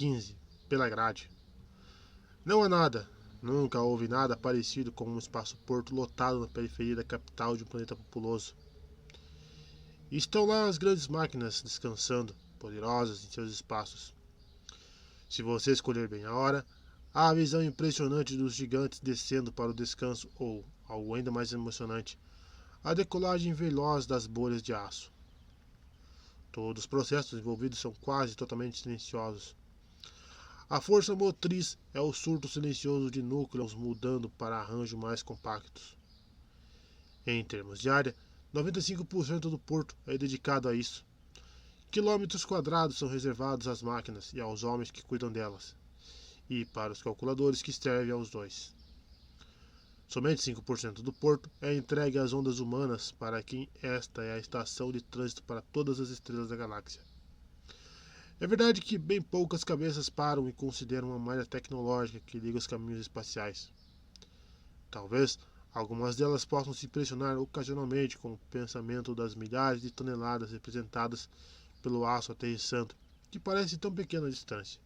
15, pela grade. Não há nada, nunca houve nada parecido com um espaço-porto lotado na periferia da capital de um planeta populoso. E estão lá as grandes máquinas descansando, poderosas em seus espaços. Se você escolher bem a hora, há a visão impressionante dos gigantes descendo para o descanso ou, algo ainda mais emocionante, a decolagem veloz das bolhas de aço. Todos os processos envolvidos são quase totalmente silenciosos. A força motriz é o surto silencioso de núcleos mudando para arranjos mais compactos. Em termos de área, 95% do porto é dedicado a isso. Quilômetros quadrados são reservados às máquinas e aos homens que cuidam delas, e para os calculadores que servem aos dois. Somente 5% do porto é entregue às ondas humanas, para quem esta é a estação de trânsito para todas as estrelas da galáxia. É verdade que bem poucas cabeças param e consideram uma malha tecnológica que liga os caminhos espaciais. Talvez algumas delas possam se impressionar ocasionalmente com o pensamento das milhares de toneladas representadas pelo aço aterrissando, que parece tão pequena a distância.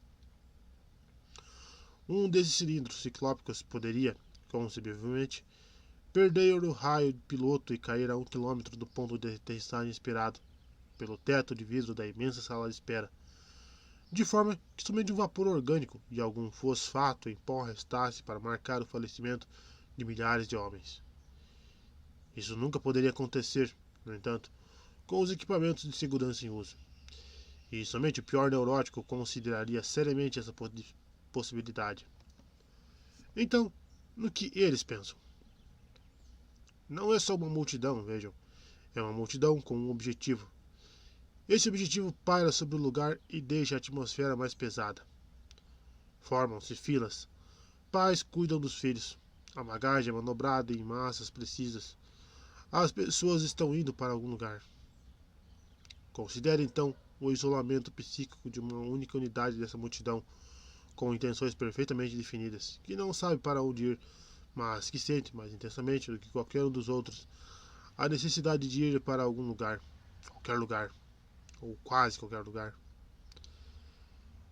Um desses cilindros ciclópicos poderia, concebivelmente, perder o raio piloto e cair a 1 quilômetro do ponto de aterrissagem esperado, pelo teto de vidro da imensa sala de espera, de forma que somente um vapor orgânico e algum fosfato em pó restasse para marcar o falecimento de milhares de homens. Isso nunca poderia acontecer, no entanto, com os equipamentos de segurança em uso. E somente o pior neurótico consideraria seriamente essa possibilidade. Então, no que eles pensam? Não é só uma multidão, vejam. É uma multidão com um objetivo. Esse objetivo paira sobre o lugar e deixa a atmosfera mais pesada. Formam-se filas. Pais cuidam dos filhos. A bagagem é manobrada em massas precisas. As pessoas estão indo para algum lugar. Considere então o isolamento psíquico de uma única unidade dessa multidão, com intenções perfeitamente definidas, que não sabe para onde ir, mas que sente mais intensamente do que qualquer um dos outros a necessidade de ir para algum lugar, qualquer lugar, ou quase qualquer lugar.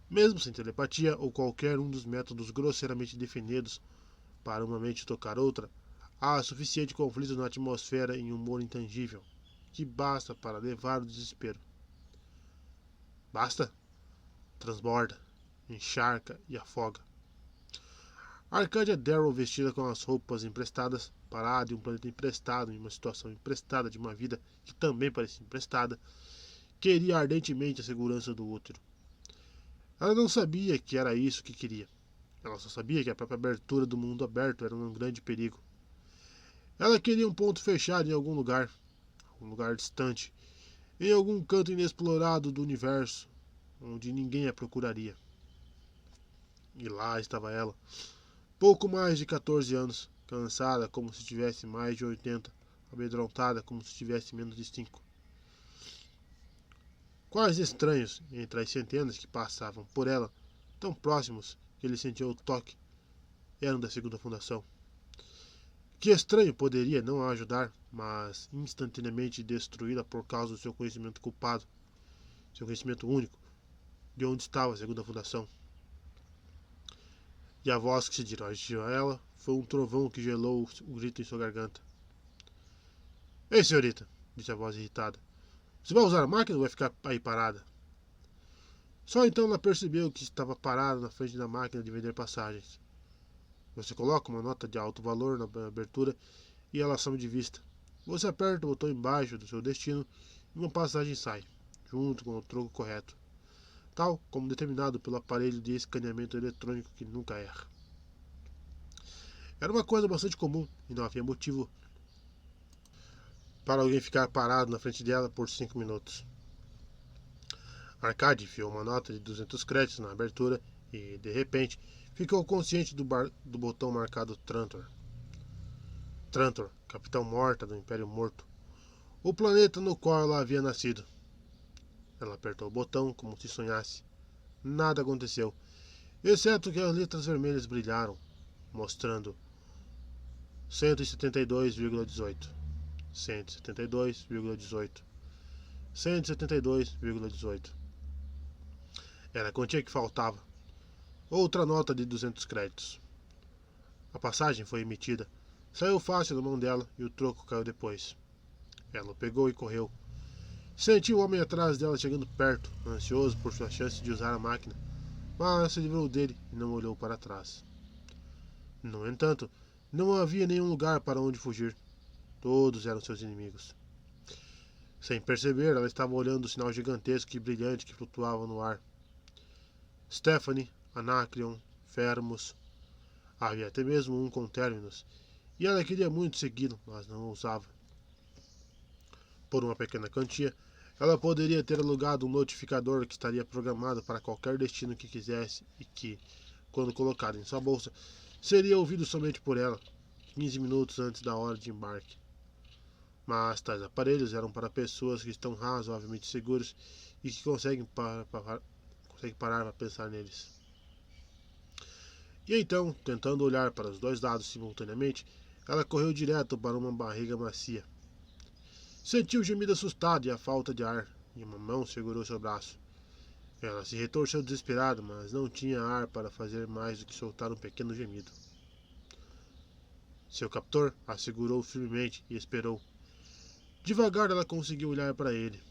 Mesmo sem telepatia ou qualquer um dos métodos grosseiramente definidos para uma mente tocar outra, há suficiente conflito na atmosfera em um humor intangível, que basta para levar o desespero. Basta? Transborda, encharca e afoga. Arcadia Darrow, vestida com as roupas emprestadas, parada em um planeta emprestado, em uma situação emprestada de uma vida que também parecia emprestada, queria ardentemente a segurança do útero. Ela não sabia que era isso que queria. Ela só sabia que a própria abertura do mundo aberto era um grande perigo. Ela queria um ponto fechado em algum lugar distante, em algum canto inexplorado do universo, onde ninguém a procuraria. E lá estava ela, pouco mais de 14 anos, cansada como se tivesse mais de 80, amedrontada como se tivesse menos de 5. Quais estranhos, entre as centenas que passavam por ela, tão próximos que ele sentiu o toque, eram da segunda fundação. Que estranho poderia não a ajudar, mas instantaneamente destruí-la por causa do seu conhecimento culpado, seu conhecimento único, de onde estava a segunda fundação. E a voz que se dirigiu a ela foi um trovão que gelou o grito em sua garganta. Ei, senhorita, disse a voz irritada. Você vai usar a máquina ou vai ficar aí parada? Só então ela percebeu que estava parada na frente da máquina de vender passagens. Você coloca uma nota de alto valor na abertura e ela some de vista. Você aperta o botão embaixo do seu destino e uma passagem sai, junto com o troco correto, tal como determinado pelo aparelho de escaneamento eletrônico que nunca erra. Era uma coisa bastante comum e não havia motivo para alguém ficar parado na frente dela por 5 minutos. Arcade enfiou uma nota de 200 créditos na abertura e, de repente, ficou consciente do botão marcado Trantor. Trantor, capitão morta do Império Morto. O planeta no qual ela havia nascido. Ela apertou o botão como se sonhasse. Nada aconteceu, exceto que as letras vermelhas brilharam, mostrando 172,18. 172,18. 172,18. Era a quantia que faltava, outra nota de 200 créditos. A passagem foi emitida. Saiu fácil da mão dela e o troco caiu depois. Ela o pegou e correu. Sentiu o homem atrás dela chegando perto, ansioso por sua chance de usar a máquina, mas se livrou dele e não olhou para trás. No entanto, não havia nenhum lugar para onde fugir. Todos eram seus inimigos. Sem perceber, ela estava olhando o sinal gigantesco e brilhante que flutuava no ar. Stephanie, Anacreon, Fermus. Havia até mesmo um com Terminus, e ela queria muito segui-lo, mas não ousava. Por uma pequena quantia, ela poderia ter alugado um notificador que estaria programado para qualquer destino que quisesse e que, quando colocado em sua bolsa, seria ouvido somente por ela, 15 minutos antes da hora de embarque. Mas tais aparelhos eram para pessoas que estão razoavelmente seguras e que conseguem parar para pensar neles. E então, tentando olhar para os dois lados simultaneamente, ela correu direto para uma barriga macia. Sentiu o gemido assustado e a falta de ar, e uma mão segurou seu braço. Ela se retorceu desesperada, mas não tinha ar para fazer mais do que soltar um pequeno gemido. Seu captor a segurou firmemente e esperou. Devagar ela conseguiu olhar para ele.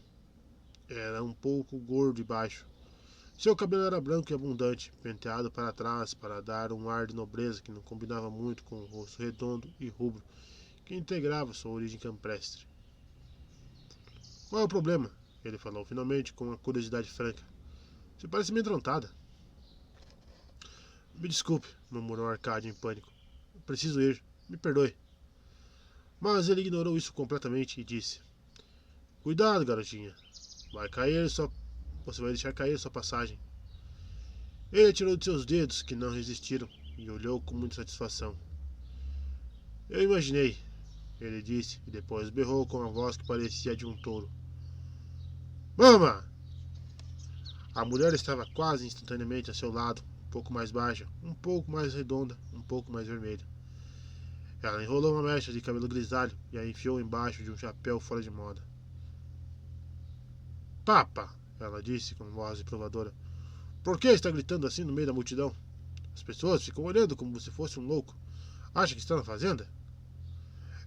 Era um pouco gordo e baixo. Seu cabelo era branco e abundante, penteado para trás para dar um ar de nobreza que não combinava muito com o rosto redondo e rubro que integrava sua origem campestre. Qual é o problema? Ele falou finalmente com uma curiosidade franca. Você parece meio amedrontada. Me desculpe, murmurou Arcade em pânico. Preciso ir. Me perdoe. Mas ele ignorou isso completamente e disse: Cuidado, garotinha. Você vai deixar cair sua passagem. Ele tirou de seus dedos, que não resistiram, e olhou com muita satisfação. Eu imaginei, ele disse, e depois berrou com uma voz que parecia de um touro. Mama! A mulher estava quase instantaneamente a seu lado, um pouco mais baixa, um pouco mais redonda, um pouco mais vermelha. Ela enrolou uma mecha de cabelo grisalho e a enfiou embaixo de um chapéu fora de moda. Papa! Ela disse com voz reprovadora. Por que está gritando assim no meio da multidão? As pessoas ficam olhando como se fosse um louco. Acha que está na fazenda?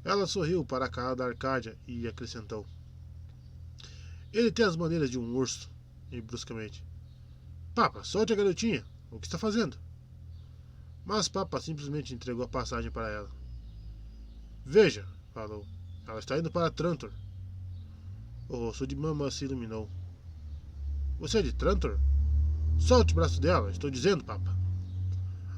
Ela sorriu para a cara da Arcádia e acrescentou. Ele tem as maneiras de um urso. E bruscamente. Papa, solte a garotinha. O que está fazendo? Mas Papa simplesmente entregou a passagem para ela. Veja, falou. Ela está indo para Trantor. O rosto de Mama se iluminou. Você é de Trantor? Solte o braço dela, estou dizendo, Papa.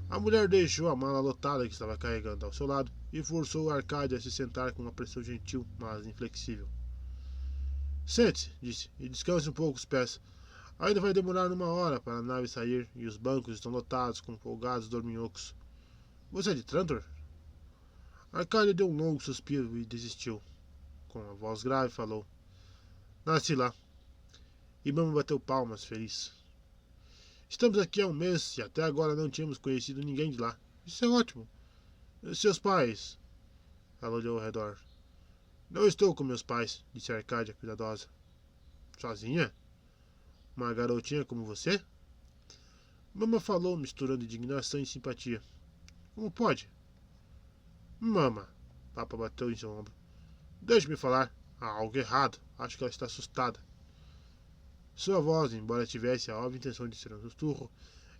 A mulher deixou a mala lotada que estava carregando ao seu lado e forçou a Arcádia a se sentar com uma pressão gentil, mas inflexível. Sente-se, disse, e descanse um pouco os pés. Ainda vai demorar 1 hora para a nave sair e os bancos estão lotados com folgados dorminhocos. Você é de Trantor? Arcádia deu um longo suspiro e desistiu. Com a voz grave falou. Nasci lá. E Mama bateu palmas, feliz. Estamos aqui há um mês e até agora não tínhamos conhecido ninguém de lá. Isso é ótimo. Seus pais? Ela olhou ao redor. Não estou com meus pais, disse Arcádia, cuidadosa. Sozinha? Uma garotinha como você? Mama falou, misturando indignação e simpatia. Como pode? Mama, Papa bateu em seu ombro. Deixe-me falar. Há algo errado. Acho que ela está assustada. Sua voz, embora tivesse a óbvia intenção de ser um sussurro,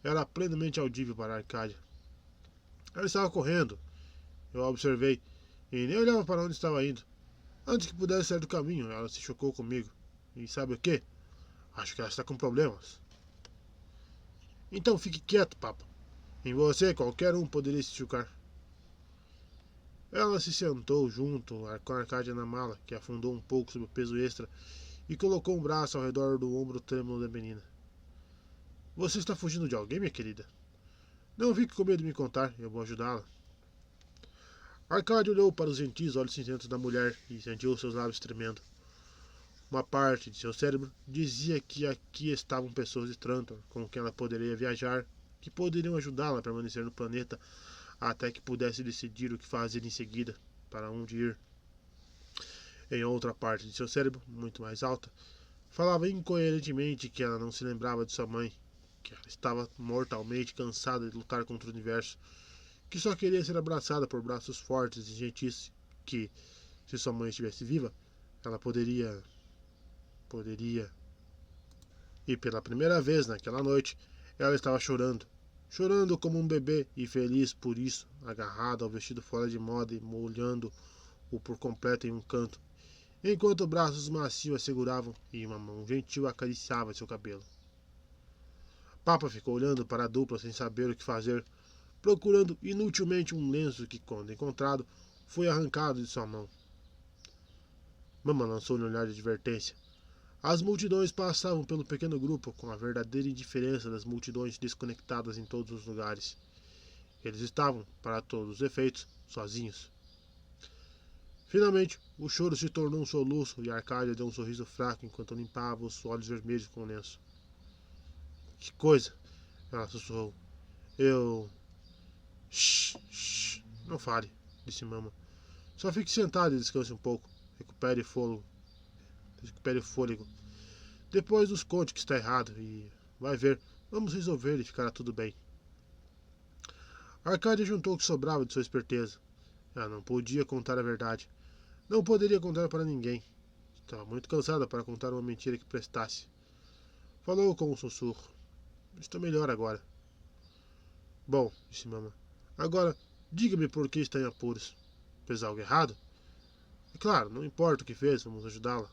era plenamente audível para Arcádia. Ela estava correndo. Eu a observei, e nem olhava para onde estava indo. Antes que pudesse sair do caminho, ela se chocou comigo. E sabe o que? Acho que ela está com problemas. Então fique quieto, Papa. Em você, qualquer um poderia se chocar. Ela se sentou junto com a Arcádia na mala, que afundou um pouco sob o peso extra, e colocou um braço ao redor do ombro trêmulo da menina. Você está fugindo de alguém, minha querida? Não fique com medo de me contar, eu vou ajudá-la. Arcádia olhou para os gentis olhos cinzentos da mulher e sentiu seus lábios tremendo. Uma parte de seu cérebro dizia que aqui estavam pessoas de Trantor, com quem ela poderia viajar, que poderiam ajudá-la a permanecer no planeta até que pudesse decidir o que fazer em seguida, para onde ir. Em outra parte de seu cérebro, muito mais alta, falava incoerentemente que ela não se lembrava de sua mãe que ela estava mortalmente cansada de lutar contra o universo, que só queria ser abraçada por braços fortes e gentis, que, se sua mãe estivesse viva, ela poderia. E pela primeira vez naquela noite, ela estava chorando. Chorando como um bebê e feliz por isso, agarrada ao vestido fora de moda e molhando-o por completo em um canto, enquanto braços macios a seguravam e uma mão gentil acariciava seu cabelo. Papa ficou olhando para a dupla sem saber o que fazer, procurando inutilmente um lenço que, quando encontrado, foi arrancado de sua mão. Mama lançou-lhe um olhar de advertência. As multidões passavam pelo pequeno grupo com a verdadeira indiferença das multidões desconectadas em todos os lugares. Eles estavam, para todos os efeitos, sozinhos. Finalmente, o choro se tornou um soluço e Arcádia deu um sorriso fraco enquanto limpava os olhos vermelhos com o lenço. Que coisa! Ela sussurrou. Eu. Shh, shh, não fale, disse Mama. Só fique sentado e descanse um pouco. Recupere fôlego. Depois nos conte que está errado e vai ver, vamos resolver e ficará tudo bem. Arcádia juntou o que sobrava de sua esperteza. Ela não podia contar a verdade. Não poderia contar para ninguém. Estava muito cansada para contar uma mentira que prestasse. Falou com um sussurro. Estou melhor agora. Bom, disse Mama. Agora, diga-me por que está em apuros. Fez algo errado? É claro, não importa o que fez, vamos ajudá-la.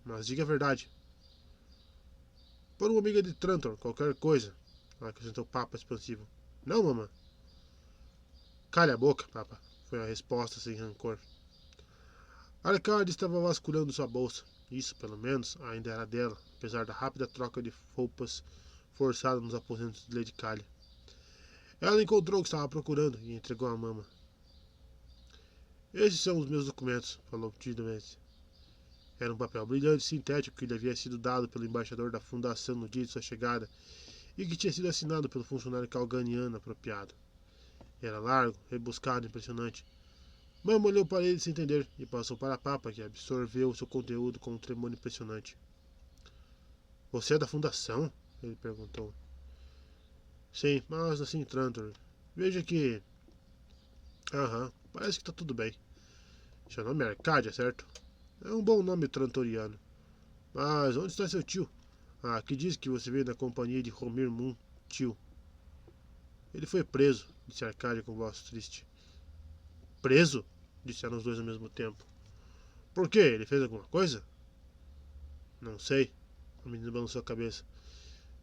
Mas diga a verdade. Por uma amiga de Trantor, qualquer coisa, acrescentou Papa expansivo. Não, mamã. Calhe a boca, Papa, foi a resposta sem rancor. Arcade estava vasculhando sua bolsa. Isso, pelo menos, ainda era dela, apesar da rápida troca de roupas forçada nos aposentos de Lady Calha. Ela encontrou o que estava procurando e entregou à mama. Esses são os meus documentos, falou timidamente. Era um papel brilhante e sintético que lhe havia sido dado pelo embaixador da fundação no dia de sua chegada e que tinha sido assinado pelo funcionário calganiano apropriado. Era largo, rebuscado e impressionante. Mama olhou para ele sem entender e passou para a Papa, que absorveu seu conteúdo com um tremor impressionante. Você é da fundação? Ele perguntou. Sim, mas assim, Trantor. Veja que... Aham, parece que está tudo bem. Seu nome é Arcádia, certo? É um bom nome trantoriano. Mas onde está seu tio? Ah, que diz que você veio da companhia de Romir Moon, tio. Ele foi preso, disse Arcádia com voz triste. Preso? Disseram os dois ao mesmo tempo. Por quê? Ele fez alguma coisa? Não sei. O menino balançou a cabeça.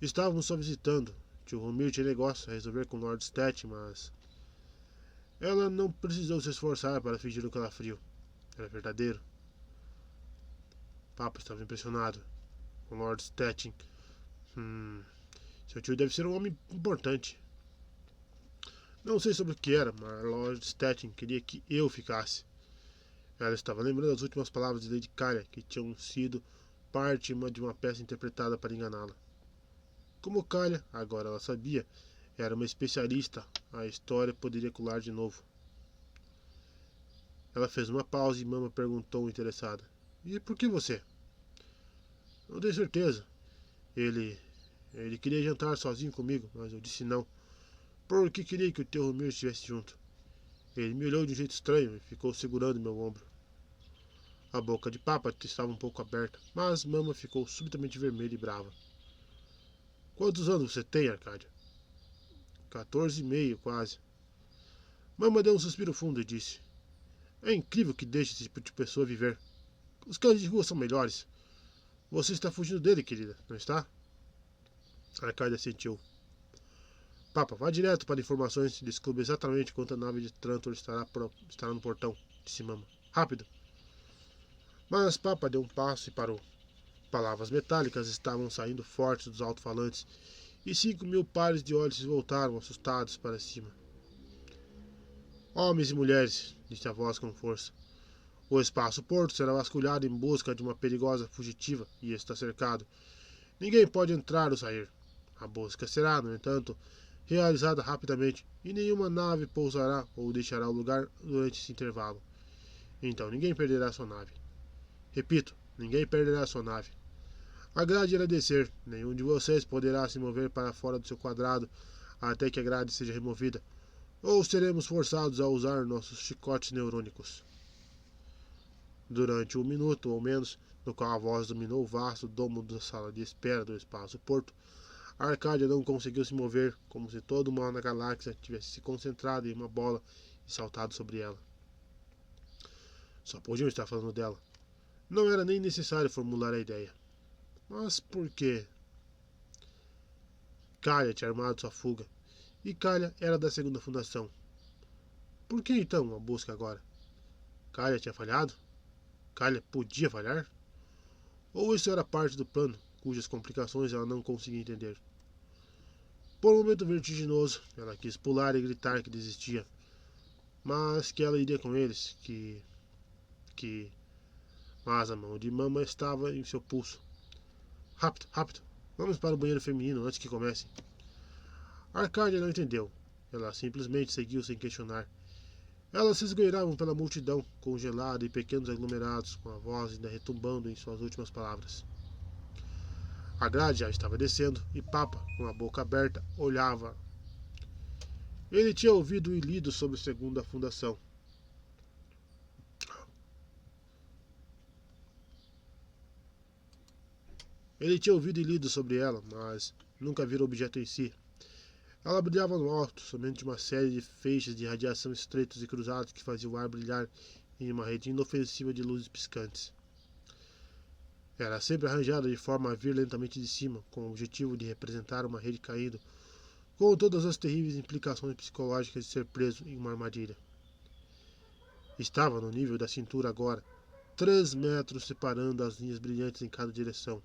Estávamos só visitando. Tio Romir tinha negócio a resolver com Lord Stat, mas... Ela não precisou se esforçar para fingir o calafrio. Era verdadeiro. Papa estava impressionado. Com Lord Stettin. Seu tio deve ser um homem importante. Não sei sobre o que era, mas Lord Stettin queria que eu ficasse. Ela estava lembrando as últimas palavras de Lady Calha, que tinham sido parte de uma peça interpretada para enganá-la. Como Calha, agora ela sabia, era uma especialista, a história poderia colar de novo. Ela fez uma pausa e Mama perguntou interessada. E por que você? Não tenho certeza. Ele queria jantar sozinho comigo, mas eu disse não. Porque queria que o teu Romir estivesse junto. Ele me olhou de um jeito estranho e ficou segurando meu ombro. A boca de Papa estava um pouco aberta, mas Mama ficou subitamente vermelha e brava. Quantos anos você tem, Arcádia? 14,5, quase. Mama deu um suspiro fundo e disse. É incrível que deixe esse tipo de pessoa viver. Os cães de rua são melhores. Você está fugindo dele, querida, não está? Arcádia sentiu. Papa, vá direto para informações e descubra exatamente quanta nave de Trantor estará no portão, disse Mama. Rápido! Mas Papa deu um passo e parou. Palavras metálicas estavam saindo fortes dos alto-falantes e 5.000 pares de olhos se voltaram assustados para cima. Homens e mulheres, disse a voz com força. O espaço-porto será vasculhado em busca de uma perigosa fugitiva e está cercado. Ninguém pode entrar ou sair. A busca será, no entanto, realizada rapidamente e nenhuma nave pousará ou deixará o lugar durante esse intervalo. Então ninguém perderá sua nave. Repito, ninguém perderá sua nave. A grade irá descer. Nenhum de vocês poderá se mover para fora do seu quadrado até que a grade seja removida, ou seremos forçados a usar nossos chicotes neurônicos. Durante 1 minuto ou menos, no qual a voz dominou o vasto domo da sala de espera do espaço-porto, a Arcádia não conseguiu se mover, como se todo o mal na galáxia tivesse se concentrado em uma bola e saltado sobre ela. Só podiam estar falando dela. Não era nem necessário formular a ideia. Mas por quê? Calha tinha armado sua fuga, e Calha era da segunda fundação. Por que então a busca agora? Calha tinha falhado? Calha podia falhar? Ou isso era parte do plano, cujas complicações ela não conseguia entender? Por um momento vertiginoso, ela quis pular e gritar que desistia, mas que ela iria com eles, Mas a mão de Mama estava em seu pulso. Rápido, rápido, vamos para o banheiro feminino antes que comece. Arcádia não entendeu. Ela simplesmente seguiu sem questionar. Elas se esgueiravam pela multidão, congelada em pequenos aglomerados, com a voz ainda retumbando em suas últimas palavras. A grade já estava descendo e Papa, com a boca aberta, olhava. Ele tinha ouvido e lido sobre a segunda fundação. Ele tinha ouvido e lido sobre ela, mas nunca vira o objeto em si. Ela brilhava no alto, somente uma série de feixes de radiação estreitos e cruzados que faziam o ar brilhar em uma rede inofensiva de luzes piscantes. Era sempre arranjada de forma a vir lentamente de cima, com o objetivo de representar uma rede caindo, com todas as terríveis implicações psicológicas de ser preso em uma armadilha. Estava no nível da cintura agora, 3 metros separando as linhas brilhantes em cada direção.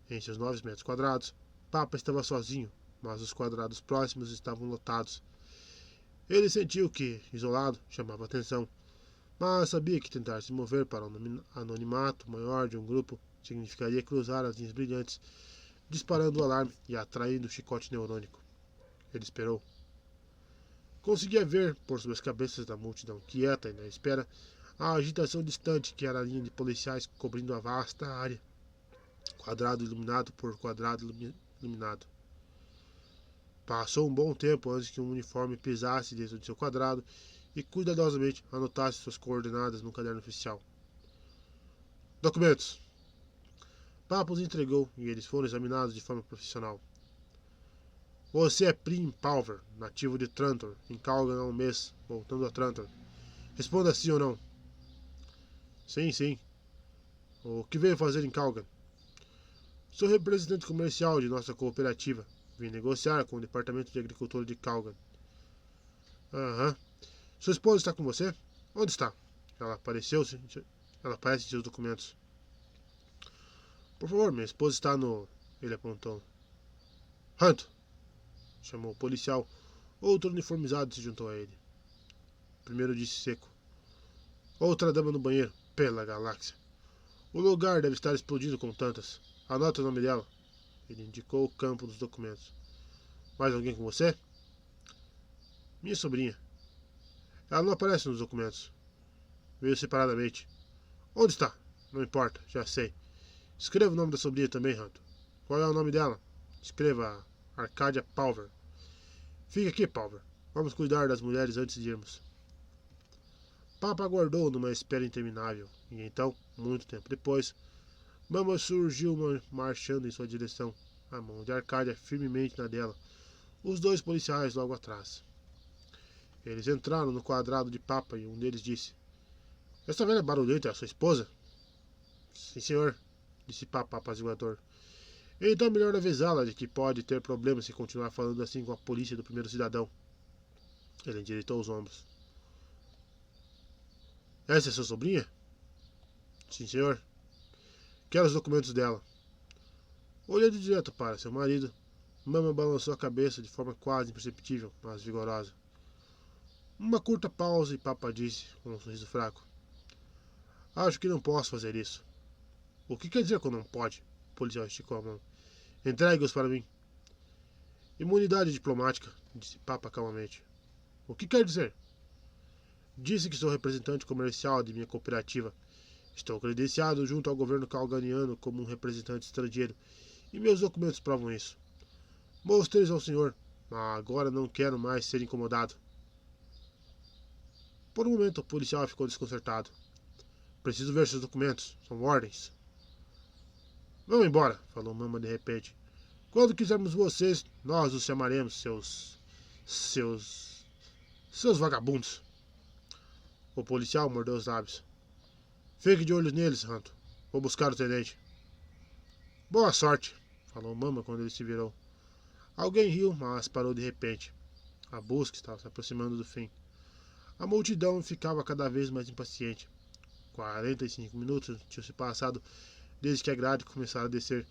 Em seus 9 metros quadrados, Papa estava sozinho, mas os quadrados próximos estavam lotados. Ele sentiu que, isolado, chamava atenção, mas sabia que tentar se mover para o anonimato maior de um grupo significaria cruzar as linhas brilhantes, disparando o alarme e atraindo o chicote neurônico. Ele esperou. Conseguia ver, por suas cabeças da multidão quieta e na espera, a agitação distante que era a linha de policiais cobrindo a vasta área, quadrado iluminado por quadrado iluminado. Passou um bom tempo antes que um uniforme pisasse dentro de seu quadrado e cuidadosamente anotasse suas coordenadas no caderno oficial. Documentos. Papa os entregou e eles foram examinados de forma profissional. Você é Prim Palver, nativo de Trantor, em Calgan há um mês, voltando a Trantor. Responda sim ou não. Sim, sim. O que veio fazer em Calgan? Sou representante comercial de nossa cooperativa. Vim negociar com o Departamento de Agricultura de Calgan. Aham. Sua esposa está com você? Onde está? Ela aparece em seus documentos. Por favor, minha esposa está no... Ele apontou. Hunt! Chamou o policial. Outro uniformizado se juntou a ele. Primeiro disse seco. Outra dama no banheiro. Pela galáxia. O lugar deve estar explodindo com tantas. Anota o nome dela. Ele indicou o campo dos documentos. Mais alguém com você? Minha sobrinha. Ela não aparece nos documentos. Veio separadamente. Onde está? Não importa, já sei. Escreva o nome da sobrinha também, Ranto. Qual é o nome dela? Escreva Arcádia Palver. Fique aqui, Palver. Vamos cuidar das mulheres antes de irmos. Papa aguardou numa espera interminável. E então, muito tempo depois, Mama surgiu marchando em sua direção, a mão de Arcádia firmemente na dela, os 2 policiais logo atrás. Eles entraram no quadrado de Papa e um deles disse: Essa velha barulhenta é a sua esposa? Sim, senhor, disse Papa apaziguador. Então é melhor avisá-la de que pode ter problemas se continuar falando assim com a polícia do primeiro cidadão. Ele endireitou os ombros. Essa é sua sobrinha? Sim, senhor. Quero os documentos dela. Olhando direto para seu marido, Mama balançou a cabeça de forma quase imperceptível, mas vigorosa. Uma curta pausa e Papa disse, com um sorriso fraco: Acho que não posso fazer isso. O que quer dizer que não pode? O policial esticou a mão. Entregue-os para mim. Imunidade diplomática, disse Papa calmamente. O que quer dizer? Disse que sou representante comercial de minha cooperativa. Estou credenciado junto ao governo calganiano como um representante estrangeiro, e meus documentos provam isso. Mostrei-os ao senhor, mas agora não quero mais ser incomodado. Por um momento, o policial ficou desconcertado. Preciso ver seus documentos. São ordens. Vamos embora, falou Mama de repente. Quando quisermos vocês, nós os chamaremos, seus vagabundos. O policial mordeu os lábios. Fique de olho neles, Ranto. Vou buscar o tenente. Boa sorte, falou Mama quando ele se virou. Alguém riu, mas parou de repente. A busca estava se aproximando do fim. A multidão ficava cada vez mais impaciente. 45 minutos tinham se passado desde que a grade começara a descer,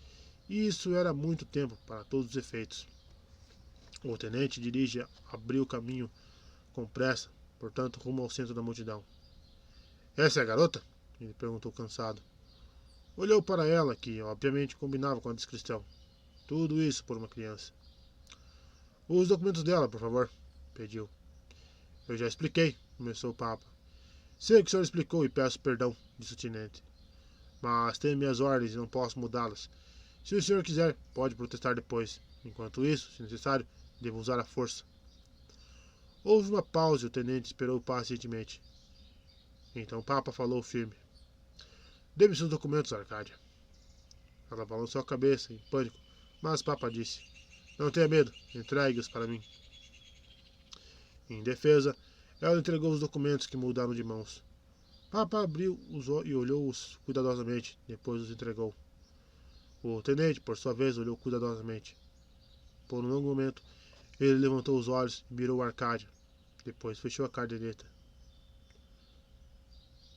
e isso era muito tempo para todos os efeitos. O tenente dirige abriu o caminho com pressa, portanto, rumo ao centro da multidão. Essa é a garota? Ele perguntou cansado. Olhou para ela, que obviamente combinava com a descrição. Tudo isso por uma criança. Os documentos dela, por favor, pediu. Eu já expliquei, começou o Papa. Sei que o senhor explicou e peço perdão, disse o tenente. Mas tenho minhas ordens e não posso mudá-las. Se o senhor quiser, pode protestar depois. Enquanto isso, se necessário, devo usar a força. Houve uma pausa e o tenente esperou pacientemente. Então o Papa falou firme. Dê-me seus documentos, Arcádia. Ela balançou a cabeça, em pânico, mas o Papa disse. Não tenha medo, entregue-os para mim. Em defesa, ela entregou os documentos que mudaram de mãos. Papa abriu os olhos e olhou-os cuidadosamente, depois os entregou. O tenente, por sua vez, olhou cuidadosamente. Por um longo momento, ele levantou os olhos e mirou Arcádia. Depois fechou a caderneta.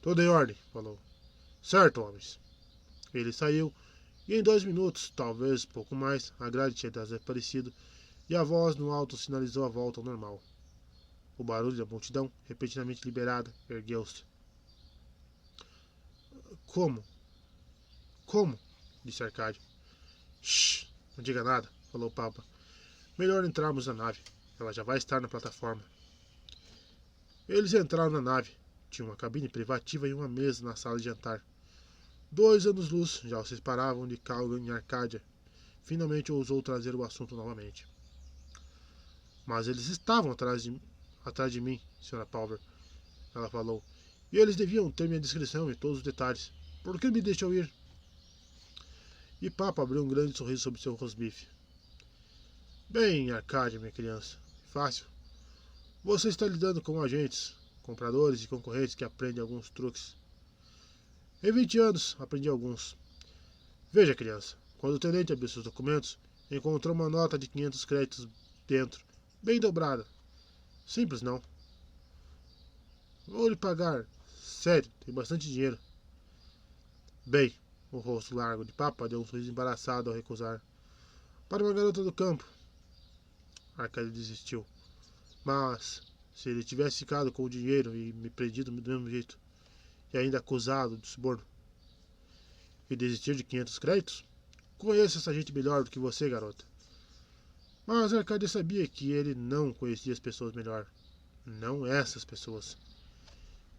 Tudo em ordem, falou. Certo, homens. Ele saiu, e em 2 minutos, talvez pouco mais, a grade tinha desaparecido e a voz no alto sinalizou a volta ao normal. O barulho da multidão, repentinamente liberada, ergueu-se. Como? Como? Disse Arcádia. Shh, não diga nada, falou o Papa. Melhor entrarmos na nave. Ela já vai estar na plataforma. Eles entraram na nave. Tinha uma cabine privativa e uma mesa na sala de jantar. 2 anos-luz já os separavam de Calgan e Arcádia. Finalmente ousou trazer o assunto novamente. Mas eles estavam atrás de mim, Sra. Palver, ela falou. E eles deviam ter minha descrição e todos os detalhes. Por que me deixou ir? E Papa abriu um grande sorriso sobre seu rosbife. Bem, Arcádia, minha criança. Fácil. Você está lidando com agentes, compradores e concorrentes que aprendem alguns truques. Em 20 anos, aprendi alguns. Veja, criança. Quando o tenente abriu seus documentos, encontrou uma nota de 500 créditos dentro, bem dobrada. Simples, não? Vou lhe pagar. Sério, tem bastante dinheiro. Bem, o rosto largo de Papa deu um sorriso embaraçado ao recusar. Para uma garota do campo. Arcádia desistiu. Mas, se ele tivesse ficado com o dinheiro e me prendido do mesmo jeito, e ainda acusado de suborno, e desistir de 500 créditos? Conheço essa gente melhor do que você, garota. Mas Arcádia sabia que ele não conhecia as pessoas melhor. Não essas pessoas.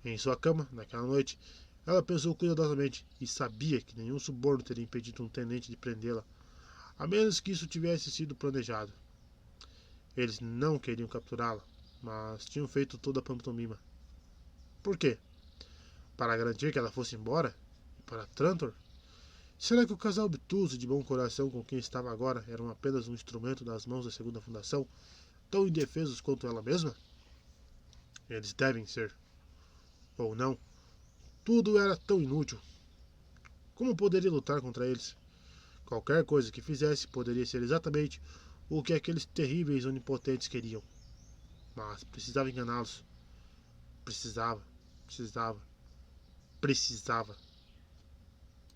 Em sua cama, naquela noite, ela pensou cuidadosamente e sabia que nenhum suborno teria impedido um tenente de prendê-la, a menos que isso tivesse sido planejado. Eles não queriam capturá-la, mas tinham feito toda a pantomima. Por quê? Para garantir que ela fosse embora? E para Trantor? Será que o casal obtuso e de bom coração com quem estava agora eram apenas um instrumento das mãos da segunda fundação, tão indefesos quanto ela mesma? Eles devem ser. Ou não. Tudo era tão inútil. Como poderia lutar contra eles? Qualquer coisa que fizesse poderia ser exatamente o que aqueles terríveis onipotentes queriam. Mas precisava enganá-los. Precisava.